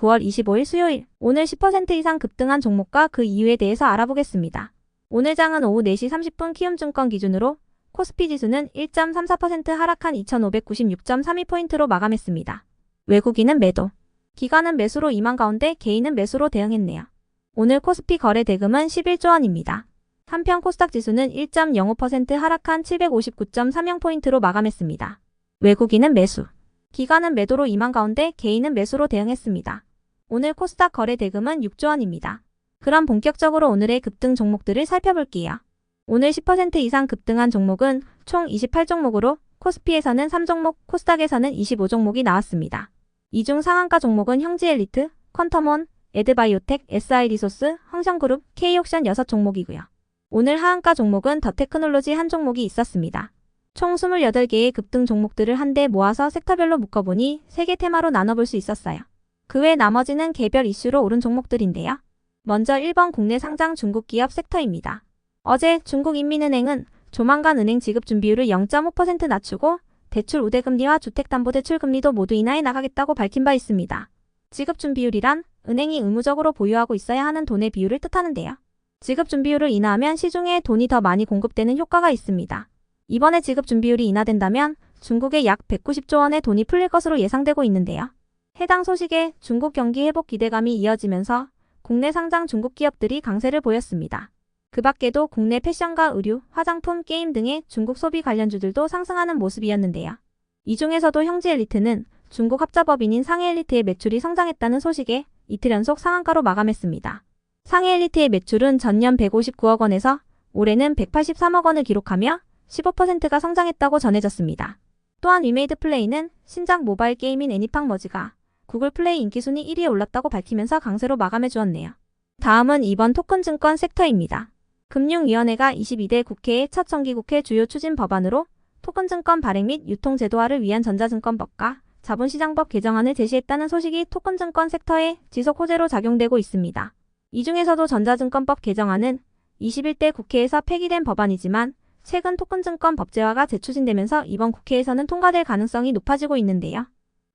9월 25일 수요일, 오늘 10% 이상 급등한 종목과 그 이유에 대해서 알아보겠습니다. 오늘 장은 오후 4시 30분 키움증권 기준으로 코스피 지수는 1.34% 하락한 2596.32포인트로 마감했습니다. 외국인은 매도, 기관은 매수로 임한 가운데 개인은 매수로 대응했네요. 오늘 코스피 거래 대금은 11조 원입니다. 한편 코스닥 지수는 1.05% 하락한 759.30포인트로 마감했습니다. 외국인은 매수, 기관은 매도로 임한 가운데 개인은 매수로 대응했습니다. 오늘 코스닥 거래 대금은 6조 원입니다. 그럼 본격적으로 오늘의 급등 종목들을 살펴볼게요. 오늘 10% 이상 급등한 종목은 총 28종목으로 코스피에서는 3종목, 코스닥에서는 25종목이 나왔습니다. 이 중 상한가 종목은 형지엘리트, 퀀텀원, 에드바이오텍, SI리소스, 흥성그룹, K옥션 6종목이고요. 오늘 하한가 종목은 더테크놀로지 한 종목이 있었습니다. 총 28개의 급등 종목들을 한데 모아서 섹터별로 묶어보니 3개 테마로 나눠볼 수 있었어요. 그 외 나머지는 개별 이슈로 오른 종목들인데요. 먼저 1번 국내 상장 중국 기업 섹터입니다. 어제 중국인민은행은 조만간 은행 지급 준비율을 0.5% 낮추고 대출 우대금리와 주택담보대출금리도 모두 인하해 나가겠다고 밝힌 바 있습니다. 지급 준비율이란 은행이 의무적으로 보유하고 있어야 하는 돈의 비율을 뜻하는데요. 지급 준비율을 인하하면 시중에 돈이 더 많이 공급되는 효과가 있습니다. 이번에 지급 준비율이 인하된다면 중국에 약 190조 원의 돈이 풀릴 것으로 예상되고 있는데요. 해당 소식에 중국 경기 회복 기대감이 이어지면서 국내 상장 중국 기업들이 강세를 보였습니다. 그 밖에도 국내 패션과 의류, 화장품, 게임 등의 중국 소비 관련주들도 상승하는 모습이었는데요. 이 중에서도 형지엘리트는 중국 합자법인인 상해엘리트의 매출이 성장했다는 소식에 이틀 연속 상한가로 마감했습니다. 상해엘리트의 매출은 전년 159억 원에서 올해는 183억 원을 기록하며 15%가 성장했다고 전해졌습니다. 또한 위메이드 플레이는 신작 모바일 게임인 애니팡 머지가 구글 플레이 인기순위 1위에 올랐다고 밝히면서 강세로 마감해 주었네요. 다음은 이번 토큰증권 섹터입니다. 금융위원회가 22대 국회의 첫 정기국회 주요 추진 법안으로 토큰증권 발행 및 유통 제도화를 위한 전자증권법과 자본시장법 개정안을 제시했다는 소식이 토큰증권 섹터에 지속 호재로 작용되고 있습니다. 이 중에서도 전자증권법 개정안은 21대 국회에서 폐기된 법안이지만 최근 토큰증권 법제화가 재추진되면서 이번 국회에서는 통과될 가능성이 높아지고 있는데요.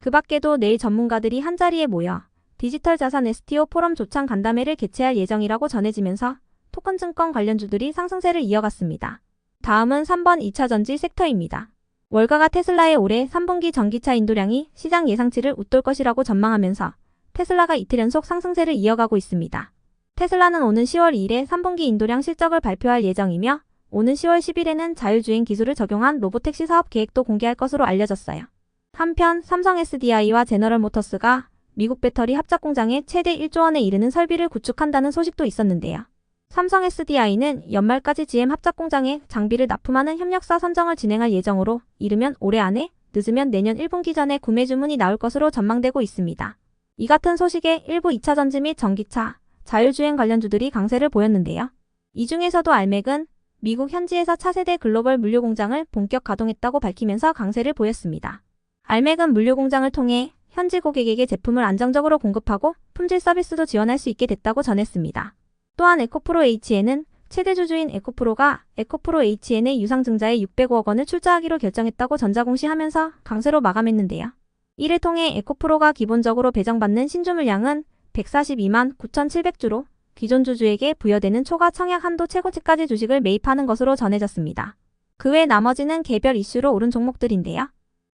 그 밖에도 내일 전문가들이 한자리에 모여 디지털 자산 STO 포럼 조창 간담회를 개최할 예정이라고 전해지면서 토큰증권 관련주들이 상승세를 이어갔습니다. 다음은 3번 2차전지 섹터입니다. 월가가 테슬라의 올해 3분기 전기차 인도량이 시장 예상치를 웃돌 것이라고 전망하면서 테슬라가 이틀 연속 상승세를 이어가고 있습니다. 테슬라는 오는 10월 2일에 3분기 인도량 실적을 발표할 예정이며 오는 10월 10일에는 자율주행 기술을 적용한 로보택시 사업 계획도 공개할 것으로 알려졌어요. 한편 삼성 SDI와 제너럴모터스가 미국 배터리 합작 공장에 최대 1조 원에 이르는 설비를 구축한다는 소식도 있었는데요. 삼성 SDI는 연말까지 GM 합작 공장에 장비를 납품하는 협력사 선정을 진행할 예정으로 이르면 올해 안에, 늦으면 내년 1분기 전에 구매 주문이 나올 것으로 전망되고 있습니다. 이 같은 소식에 일부 2차전지 및 전기차, 자율주행 관련주들이 강세를 보였는데요. 이 중에서도 알맥은 미국 현지에서 차세대 글로벌 물류 공장을 본격 가동했다고 밝히면서 강세를 보였습니다. 알맥은 물류 공장을 통해 현지 고객에게 제품을 안정적으로 공급하고 품질 서비스도 지원할 수 있게 됐다고 전했습니다. 또한 에코프로 HN은 최대 주주인 에코프로가 에코프로 HN의 유상증자에 605억 원을 출자하기로 결정했다고 전자공시하면서 강세로 마감했는데요. 이를 통해 에코프로가 기본적으로 배정받는 신주 물량은 142만 9,700주로 기존 주주에게 부여되는 초과 청약 한도 최고치까지 주식을 매입하는 것으로 전해졌습니다. 그 외 나머지는 개별 이슈로 오른 종목들인데요.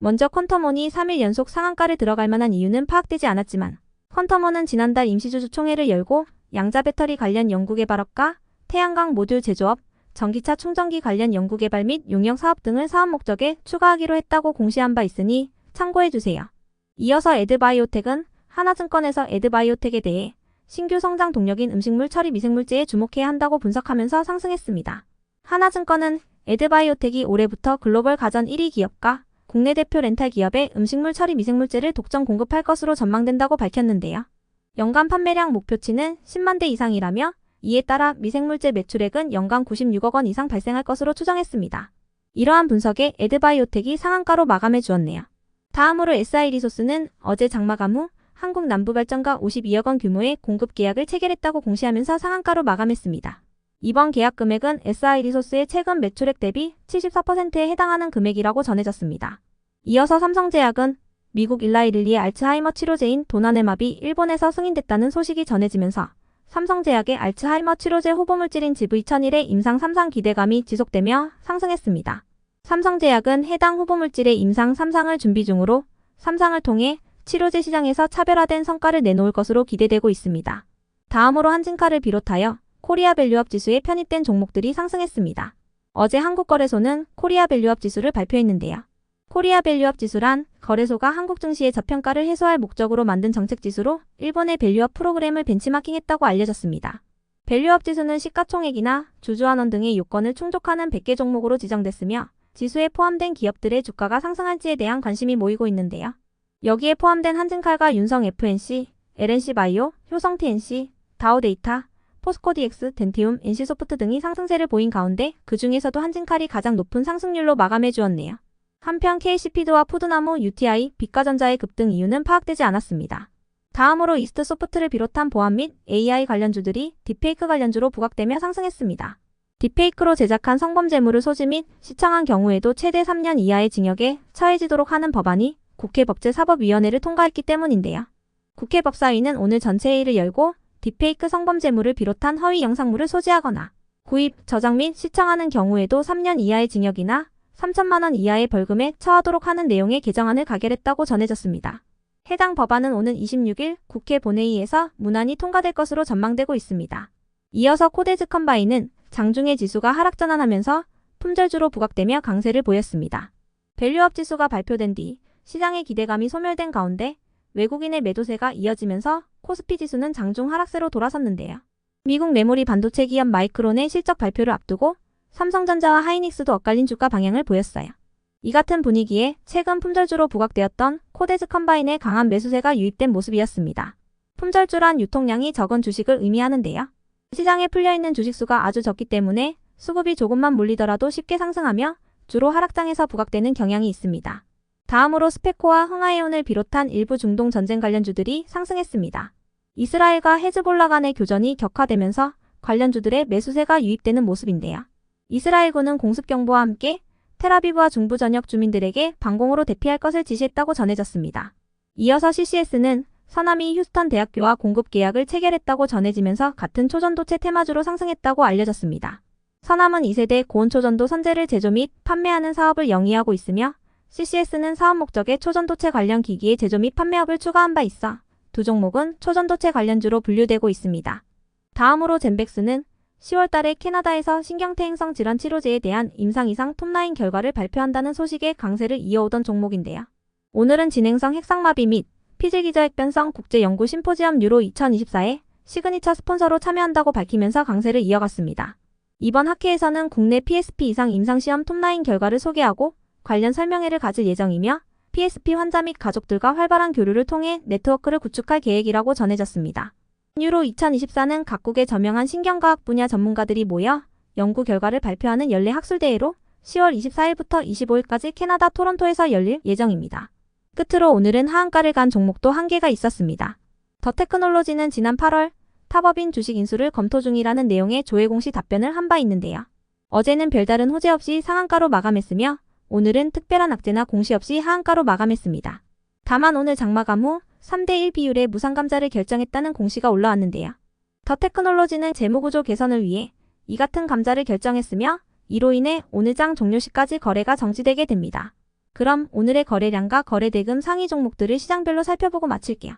먼저 퀀텀원이 3일 연속 상한가를 들어갈 만한 이유는 파악되지 않았지만 퀀텀원은 지난달 임시주주총회를 열고 양자 배터리 관련 연구개발업과 태양광 모듈 제조업, 전기차 충전기 관련 연구개발 및 용역 사업 등을 사업 목적에 추가하기로 했다고 공시한 바 있으니 참고해주세요. 이어서 에드바이오텍은 하나증권에서 에드바이오텍에 대해 신규 성장 동력인 음식물 처리 미생물제에 주목해야 한다고 분석하면서 상승했습니다. 하나증권은 에드바이오텍이 올해부터 글로벌 가전 1위 기업과 국내 대표 렌탈 기업에 음식물 처리 미생물제를 독점 공급할 것으로 전망된다고 밝혔는데요. 연간 판매량 목표치는 10만 대 이상이라며 이에 따라 미생물제 매출액은 연간 96억 원 이상 발생할 것으로 추정했습니다. 이러한 분석에 에드바이오텍이 상한가로 마감해 주었네요. 다음으로 SI리소스는 어제 장마감 후 한국남부발전과 52억 원 규모의 공급 계약을 체결했다고 공시하면서 상한가로 마감했습니다. 이번 계약 금액은 SI리소스의 최근 매출액 대비 74%에 해당하는 금액이라고 전해졌습니다. 이어서 삼성제약은 미국 일라이릴리의 알츠하이머 치료제인 도나네맙이 일본에서 승인됐다는 소식이 전해지면서 삼성제약의 알츠하이머 치료제 후보물질인 GV1001의 임상 3상 기대감이 지속되며 상승했습니다. 삼성제약은 해당 후보물질의 임상 3상을 준비 중으로 3상을 통해 치료제 시장에서 차별화된 성과를 내놓을 것으로 기대되고 있습니다. 다음으로 한진카를 비롯하여 코리아 밸류업 지수에 편입된 종목들이 상승했습니다. 어제 한국거래소는 코리아 밸류업 지수를 발표했는데요. 코리아 밸류업 지수란 거래소가 한국 증시의 저평가를 해소할 목적으로 만든 정책지수로 일본의 밸류업 프로그램을 벤치마킹했다고 알려졌습니다. 밸류업 지수는 시가총액이나 주주환원 등의 요건을 충족하는 100개 종목으로 지정됐으며 지수에 포함된 기업들의 주가가 상승할지에 대한 관심이 모이고 있는데요. 여기에 포함된 한진칼과 윤성 FNC, LNC바이오, 효성TNC, 다오데이터, 포스코DX, 덴티움, NC소프트 등이 상승세를 보인 가운데 그 중에서도 한진칼이 가장 높은 상승률로 마감해 주었네요. 한편 KC피드와 푸드나무, UTI, 빛가전자의 급등 이유는 파악되지 않았습니다. 다음으로 이스트소프트를 비롯한 보안 및 AI 관련주들이 딥페이크 관련주로 부각되며 상승했습니다. 딥페이크로 제작한 성범죄물을 소지 및 시청한 경우에도 최대 3년 이하의 징역에 처해지도록 하는 법안이 국회 법제사법위원회를 통과했기 때문인데요. 국회 법사위는 오늘 전체 회의를 열고 딥페이크 성범죄물을 비롯한 허위 영상물을 소지하거나 구입, 저장 및 시청하는 경우에도 3년 이하의 징역이나 3천만 원 이하의 벌금에 처하도록 하는 내용의 개정안을 가결했다고 전해졌습니다. 해당 법안은 오는 26일 국회 본회의에서 무난히 통과될 것으로 전망되고 있습니다. 이어서 코데즈 컴바인은 장중에 지수가 하락 전환하면서 품절주로 부각되며 강세를 보였습니다. 밸류업 지수가 발표된 뒤 시장의 기대감이 소멸된 가운데 외국인의 매도세가 이어지면서 코스피 지수는 장중 하락세로 돌아섰는데요. 미국 메모리 반도체 기업 마이크론의 실적 발표를 앞두고 삼성전자와 하이닉스도 엇갈린 주가 방향을 보였어요. 이 같은 분위기에 최근 품절주로 부각되었던 코데즈 컴바인의 강한 매수세가 유입된 모습이었습니다. 품절주란 유통량이 적은 주식을 의미하는데요. 시장에 풀려있는 주식수가 아주 적기 때문에 수급이 조금만 몰리더라도 쉽게 상승하며 주로 하락장에서 부각되는 경향이 있습니다. 다음으로 스페코와 흥하이온을 비롯한 일부 중동 전쟁 관련주들이 상승했습니다. 이스라엘과 헤즈볼라 간의 교전이 격화되면서 관련주들의 매수세가 유입되는 모습인데요. 이스라엘군은 공습경보와 함께 텔아비브와 중부 전역 주민들에게 방공으로 대피할 것을 지시했다고 전해졌습니다. 이어서 CCS는 서남이 휴스턴 대학교와 공급 계약을 체결했다고 전해지면서 같은 초전도체 테마주로 상승했다고 알려졌습니다. 서남은 2세대 고온초전도 선재를 제조 및 판매하는 사업을 영위하고 있으며 CCS는 사업 목적의 초전도체 관련 기기의 제조 및 판매업을 추가한 바 있어 두 종목은 초전도체 관련주로 분류되고 있습니다. 다음으로 젠백스는 10월달에 캐나다에서 신경퇴행성 질환 치료제에 대한 임상 이상 톱라인 결과를 발표한다는 소식에 강세를 이어오던 종목인데요. 오늘은 진행성 핵상마비 및 피질기저핵변성 국제연구 심포지엄 유로 2024에 시그니처 스폰서로 참여한다고 밝히면서 강세를 이어갔습니다. 이번 학회에서는 국내 PSP 이상 임상시험 톱라인 결과를 소개하고 관련 설명회를 가질 예정이며 PSP 환자 및 가족들과 활발한 교류를 통해 네트워크를 구축할 계획이라고 전해졌습니다. 유로 2024는 각국의 저명한 신경과학 분야 전문가들이 모여 연구 결과를 발표하는 연례 학술대회로 10월 24일부터 25일까지 캐나다 토론토에서 열릴 예정입니다. 끝으로 오늘은 하한가를 간 종목도 한 개가 있었습니다. 더 테크놀로지는 지난 8월 탑업인 주식 인수를 검토 중이라는 내용의 조회 공시 답변을 한 바 있는데요. 어제는 별다른 호재 없이 상한가로 마감했으며 오늘은 특별한 악재나 공시 없이 하한가로 마감했습니다. 다만 오늘 장마감 후 3대1 비율의 무상감자를 결정했다는 공시가 올라왔는데요. 더 테크놀로지는 재무구조 개선을 위해 이 같은 감자를 결정했으며 이로 인해 오늘 장 종료 시까지 거래가 정지되게 됩니다. 그럼 오늘의 거래량과 거래대금 상위 종목들을 시장별로 살펴보고 마칠게요.